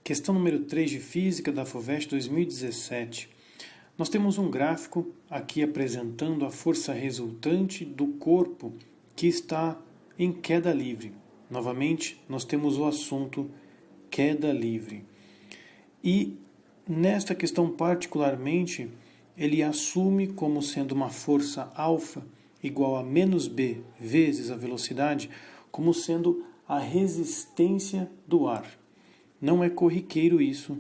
Questão número 3 de Física da FUVEST 2017. Nós temos um gráfico aqui apresentando a força resultante do corpo que está em queda livre. Novamente, nós temos o assunto queda livre. E nesta questão particularmente, ele assume como sendo uma força alfa igual a menos b vezes a velocidade, como sendo a resistência do ar. Não é corriqueiro isso,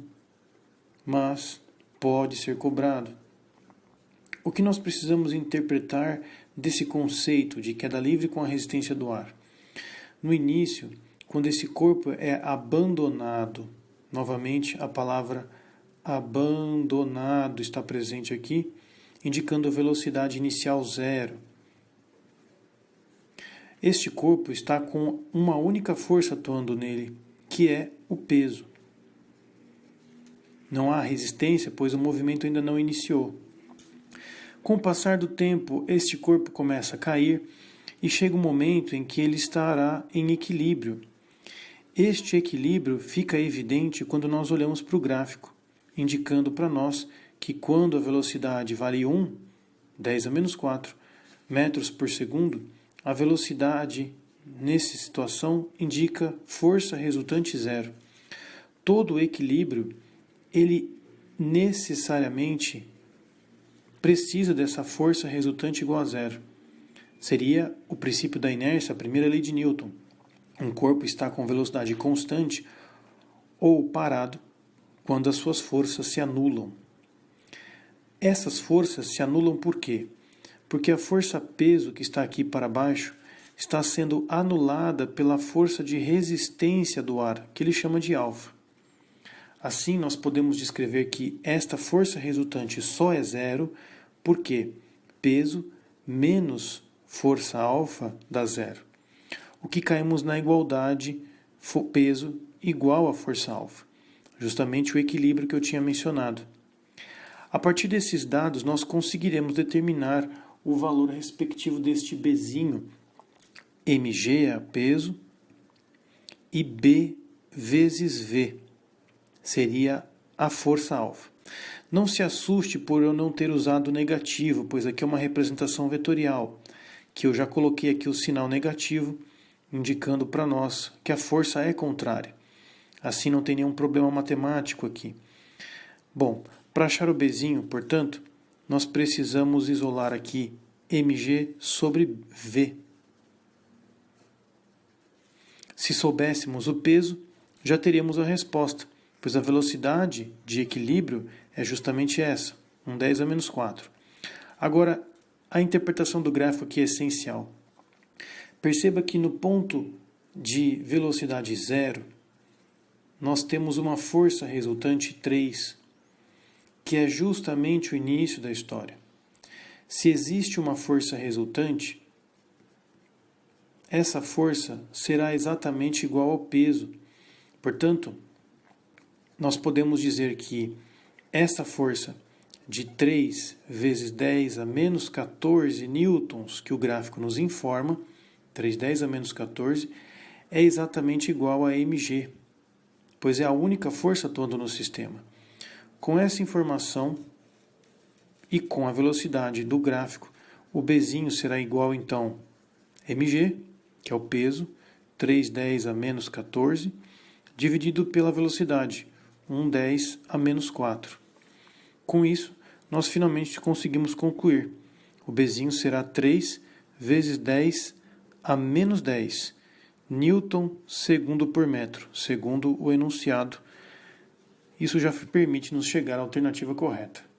mas pode ser cobrado. O que nós precisamos interpretar desse conceito de queda livre com a resistência do ar? No início, quando esse corpo é abandonado, novamente a palavra abandonado está presente aqui, indicando a velocidade inicial zero. Este corpo está com uma única força atuando nele, que é o peso. Não há resistência, pois o movimento ainda não iniciou. Com o passar do tempo, este corpo começa a cair e chega um momento em que ele estará em equilíbrio. Este equilíbrio fica evidente quando nós olhamos para o gráfico, indicando para nós que quando a velocidade vale 1, 10 a menos 4 metros por segundo, a velocidade nessa situação indica força resultante zero. Todo equilíbrio, ele necessariamente precisa dessa força resultante igual a zero. Seria o princípio da inércia, a primeira lei de Newton. Um corpo está com velocidade constante ou parado quando as suas forças se anulam. Essas forças se anulam por quê? Porque a força-peso que está aqui para baixo está sendo anulada pela força de resistência do ar, que ele chama de alfa. Assim, nós podemos descrever que esta força resultante só é zero porque peso menos força alfa dá zero. O que caímos na igualdade, peso igual a força alfa. Justamente o equilíbrio que eu tinha mencionado. A partir desses dados, nós conseguiremos determinar o valor respectivo deste Bzinho. Mg é peso e B vezes V seria a força alfa. Não se assuste por eu não ter usado negativo, pois aqui é uma representação vetorial, que eu já coloquei aqui o sinal negativo, indicando para nós que a força é contrária. Assim não tem nenhum problema matemático aqui. Bom, para achar o Bzinho, portanto, nós precisamos isolar aqui Mg sobre V. Se soubéssemos o peso, já teríamos a resposta, pois a velocidade de equilíbrio é justamente essa, 10 a menos 4. Agora, a interpretação do gráfico aqui é essencial. Perceba que no ponto de velocidade zero, nós temos uma força resultante 3, que é justamente o início da história. Se existe uma força resultante, essa força será exatamente igual ao peso. Portanto, nós podemos dizer que essa força de 3 vezes 10 a menos 14 newtons, que o gráfico nos informa, 3 10 a menos 14, é exatamente igual a mg, pois é a única força atuando no sistema. Com essa informação e com a velocidade do gráfico, o Bzinho será igual, então, mg, que é o peso, 3 10 a menos 14, dividido pela velocidade, 10 a menos 4. Com isso, nós finalmente conseguimos concluir. O Bzinho será 3 vezes 10 a menos 10, Newton segundo por metro, segundo o enunciado. Isso já permite nos chegar à alternativa correta.